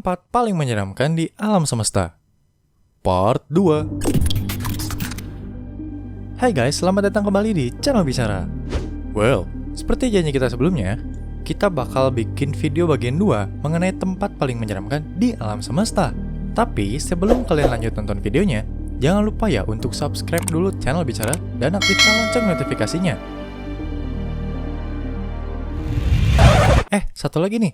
tempat paling menyeramkan di alam semesta. Part 2. Hai guys, selamat datang kembali di channel Bicara. Well, seperti janji kita sebelumnya, kita bakal bikin video bagian 2 mengenai tempat paling menyeramkan di alam semesta. Tapi sebelum kalian lanjut nonton videonya, jangan lupa ya untuk subscribe dulu channel Bicara dan aktifkan lonceng notifikasinya. Satu lagi nih.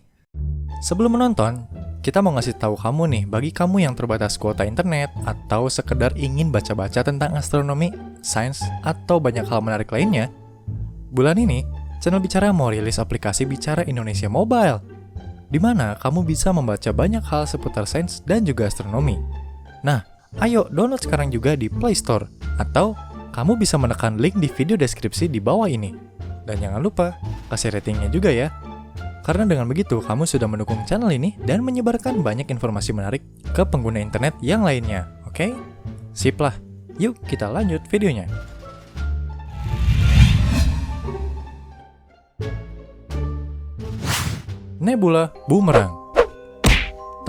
Sebelum menonton, kita mau ngasih tahu kamu nih, bagi kamu yang terbatas kuota internet atau sekedar ingin baca-baca tentang astronomi, sains, atau banyak hal menarik lainnya, bulan ini, channel Bicara mau rilis aplikasi Bicara Indonesia Mobile, di mana kamu bisa membaca banyak hal seputar sains dan juga astronomi. Nah, ayo download sekarang juga di Play Store, atau kamu bisa menekan link di video deskripsi di bawah ini. Dan jangan lupa, kasih ratingnya juga ya. Karena dengan begitu, kamu sudah mendukung channel ini dan menyebarkan banyak informasi menarik ke pengguna internet yang lainnya, oke? Sip lah, yuk kita lanjut videonya. Nebula Bumerang.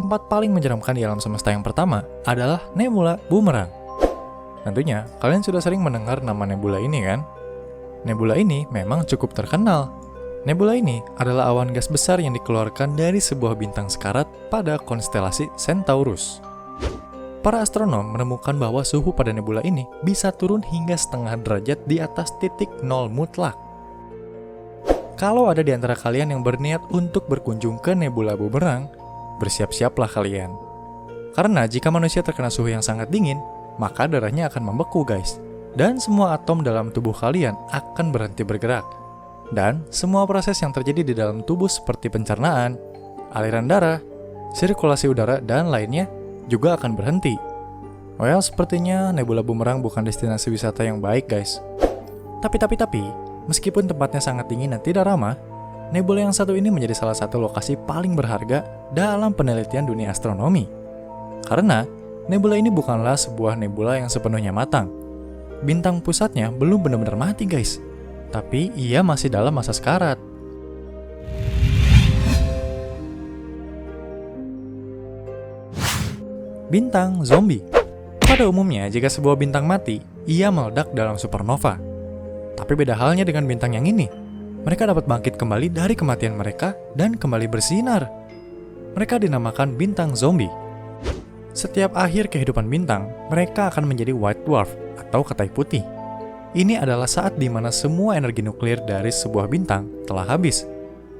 Tempat paling menyeramkan di alam semesta yang pertama adalah Nebula Bumerang. Tentunya, kalian sudah sering mendengar nama nebula ini kan? Nebula ini memang cukup terkenal. Nebula ini adalah awan gas besar yang dikeluarkan dari sebuah bintang sekarat pada konstelasi Centaurus. Para astronom menemukan bahwa suhu pada nebula ini bisa turun hingga setengah derajat di atas titik nol mutlak. Kalau ada di antara kalian yang berniat untuk berkunjung ke Nebula Bumerang, bersiap-siaplah kalian. Karena jika manusia terkena suhu yang sangat dingin, maka darahnya akan membeku guys. Dan semua atom dalam tubuh kalian akan berhenti bergerak. Dan semua proses yang terjadi di dalam tubuh seperti pencernaan, aliran darah, sirkulasi udara, dan lainnya juga akan berhenti. Well, sepertinya Nebula Bumerang bukan destinasi wisata yang baik guys. Tapi, meskipun tempatnya sangat dingin dan tidak ramah, nebula yang satu ini menjadi salah satu lokasi paling berharga dalam penelitian dunia astronomi. Karena nebula ini bukanlah sebuah nebula yang sepenuhnya matang. Bintang pusatnya belum benar-benar mati guys. Tapi ia masih dalam masa sekarat. Bintang zombie. Pada umumnya, jika sebuah bintang mati, ia meledak dalam supernova. Tapi beda halnya dengan bintang yang ini. Mereka dapat bangkit kembali dari kematian mereka dan kembali bersinar. Mereka dinamakan bintang zombie. Setiap akhir kehidupan bintang, mereka akan menjadi white dwarf atau katai putih. Ini adalah saat di mana semua energi nuklir dari sebuah bintang telah habis,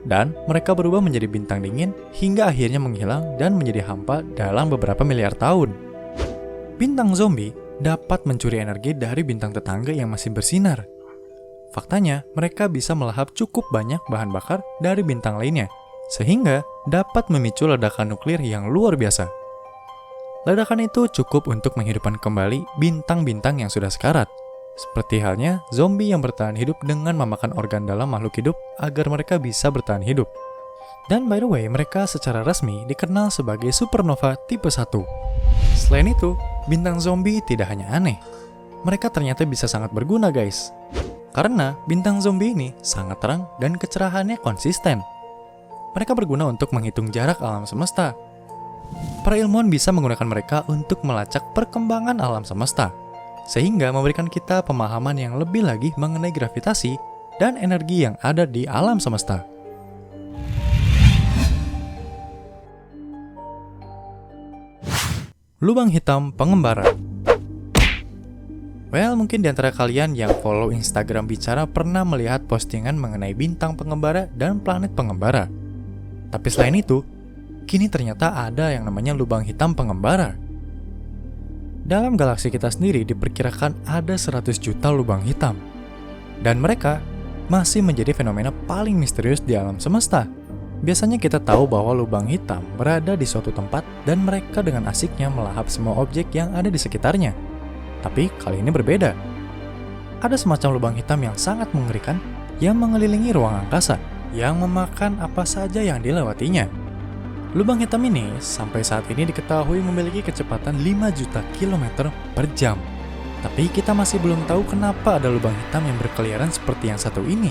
dan mereka berubah menjadi bintang dingin hingga akhirnya menghilang dan menjadi hampa dalam beberapa miliar tahun. Bintang zombie dapat mencuri energi dari bintang tetangga yang masih bersinar. Faktanya, mereka bisa melahap cukup banyak bahan bakar dari bintang lainnya, sehingga dapat memicu ledakan nuklir yang luar biasa. Ledakan itu cukup untuk menghidupkan kembali bintang-bintang yang sudah sekarat. Seperti halnya zombie yang bertahan hidup dengan memakan organ dalam makhluk hidup agar mereka bisa bertahan hidup. Dan by the way, mereka secara resmi dikenal sebagai supernova tipe 1. Selain itu, bintang zombie tidak hanya aneh. Mereka ternyata bisa sangat berguna guys. Karena bintang zombie ini sangat terang dan kecerahannya konsisten. Mereka berguna untuk menghitung jarak alam semesta. Para ilmuwan bisa menggunakan mereka untuk melacak perkembangan alam semesta, sehingga memberikan kita pemahaman yang lebih lagi mengenai gravitasi dan energi yang ada di alam semesta. Lubang hitam pengembara. Well, mungkin di antara kalian yang follow Instagram Bicara pernah melihat postingan mengenai bintang pengembara dan planet pengembara. Tapi selain itu, kini ternyata ada yang namanya lubang hitam pengembara. Dalam galaksi kita sendiri diperkirakan ada 100 juta lubang hitam. Dan mereka masih menjadi fenomena paling misterius di alam semesta. Biasanya kita tahu bahwa lubang hitam berada di suatu tempat dan mereka dengan asiknya melahap semua objek yang ada di sekitarnya. Tapi kali ini berbeda. Ada semacam lubang hitam yang sangat mengerikan yang mengelilingi ruang angkasa, yang memakan apa saja yang dilewatinya. Lubang hitam ini sampai saat ini diketahui memiliki kecepatan 5 juta kilometer per jam. Tapi kita masih belum tahu kenapa ada lubang hitam yang berkeliaran seperti yang satu ini.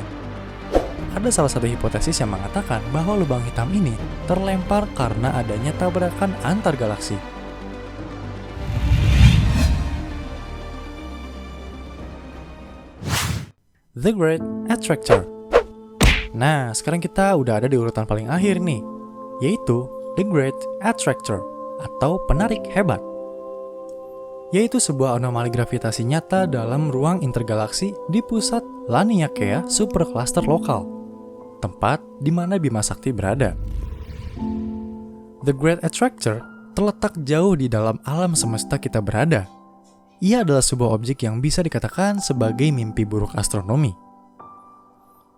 ada salah satu hipotesis yang mengatakan bahwa lubang hitam ini terlempar karena adanya tabrakan antar galaksi. The Great Attractor. Nah, sekarang kita udah ada di urutan paling akhir nih, yaitu The Great Attractor atau penarik hebat. Yaitu sebuah anomali gravitasi nyata dalam ruang intergalaksi di pusat Laniakea Supercluster lokal, tempat di mana Bima Sakti berada. The Great Attractor terletak jauh di dalam alam semesta kita berada. Ia adalah sebuah objek yang bisa dikatakan sebagai mimpi buruk astronomi.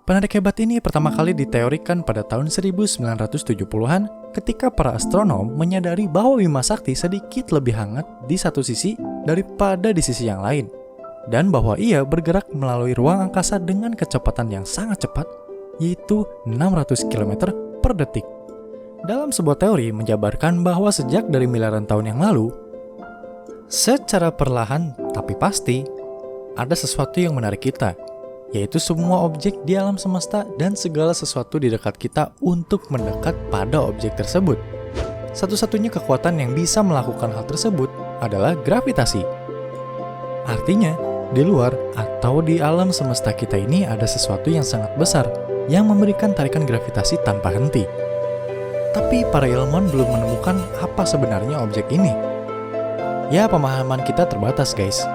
Penarik hebat ini pertama kali diteorikan pada tahun 1970-an ketika para astronom menyadari bahwa Bima Sakti sedikit lebih hangat di satu sisi daripada di sisi yang lain, dan bahwa ia bergerak melalui ruang angkasa dengan kecepatan yang sangat cepat, yaitu 600 km per detik. Dalam sebuah teori menjabarkan bahwa sejak dari miliaran tahun yang lalu, secara perlahan tapi pasti, ada sesuatu yang menarik kita, yaitu semua objek di alam semesta dan segala sesuatu di dekat kita untuk mendekat pada objek tersebut. Satu-satunya kekuatan yang bisa melakukan hal tersebut adalah gravitasi. Artinya, di luar atau di alam semesta kita ini ada sesuatu yang sangat besar yang memberikan tarikan gravitasi tanpa henti. Tapi para ilmuwan belum menemukan apa sebenarnya objek ini. Ya, pemahaman kita terbatas, guys.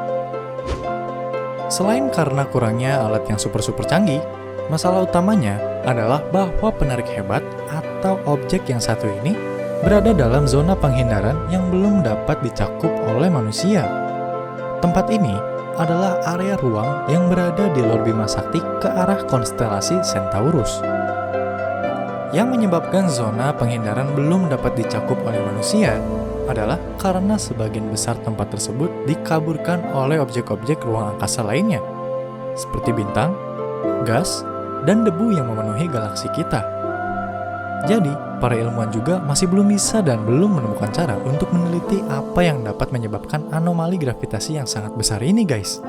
Selain karena kurangnya alat yang super canggih, masalah utamanya adalah bahwa penarik hebat atau objek yang satu ini berada dalam zona penghindaran yang belum dapat dicakup oleh manusia. Tempat ini adalah area ruang yang berada di luar Bima Sakti ke arah konstelasi Centaurus. Yang menyebabkan zona penghindaran belum dapat dicakup oleh manusia adalah karena sebagian besar tempat tersebut dikaburkan oleh objek-objek ruang angkasa lainnya, seperti bintang, gas, dan debu yang memenuhi galaksi kita. Jadi, para ilmuwan juga masih belum bisa dan belum menemukan cara untuk meneliti apa yang dapat menyebabkan anomali gravitasi yang sangat besar ini, guys.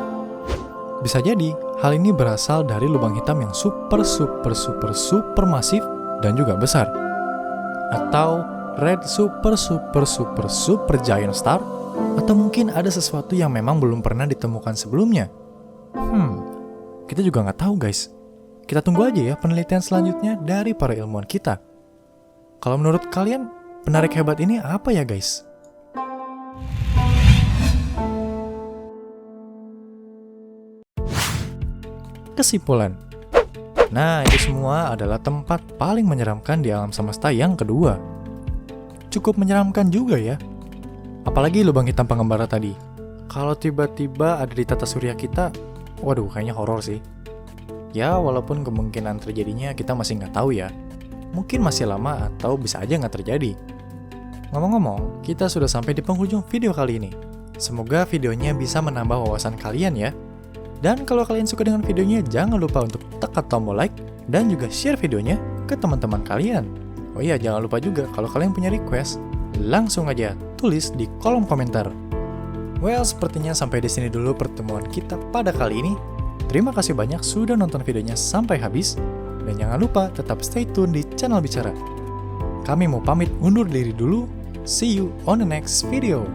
Bisa jadi, hal ini berasal dari lubang hitam yang super masif dan juga besar. Atau red super giant star, atau mungkin ada sesuatu yang memang belum pernah ditemukan sebelumnya. Kita juga nggak tahu, guys. Kita tunggu aja ya penelitian selanjutnya dari para ilmuwan kita. Kalau menurut kalian, penarik hebat ini apa ya, guys? Kesimpulan. Nah, itu semua adalah tempat paling menyeramkan di alam semesta yang kedua. Cukup menyeramkan juga ya. Apalagi lubang hitam pengembara tadi. Kalau tiba-tiba ada di tata surya kita, waduh, kayaknya horor sih. Ya, walaupun kemungkinan terjadinya kita masih nggak tahu ya. Mungkin masih lama atau bisa aja nggak terjadi. Ngomong-ngomong, kita sudah sampai di penghujung video kali ini. Semoga videonya bisa menambah wawasan kalian ya. Dan kalau kalian suka dengan videonya, jangan lupa untuk tekan tombol like dan juga share videonya ke teman-teman kalian. Oh iya, jangan lupa juga kalau kalian punya request, langsung aja tulis di kolom komentar. Well, sepertinya sampai di sini dulu pertemuan kita pada kali ini. Terima kasih banyak sudah nonton videonya sampai habis. Dan jangan lupa tetap stay tune di channel Bicara. Kami mau pamit undur diri dulu. See you on the next video.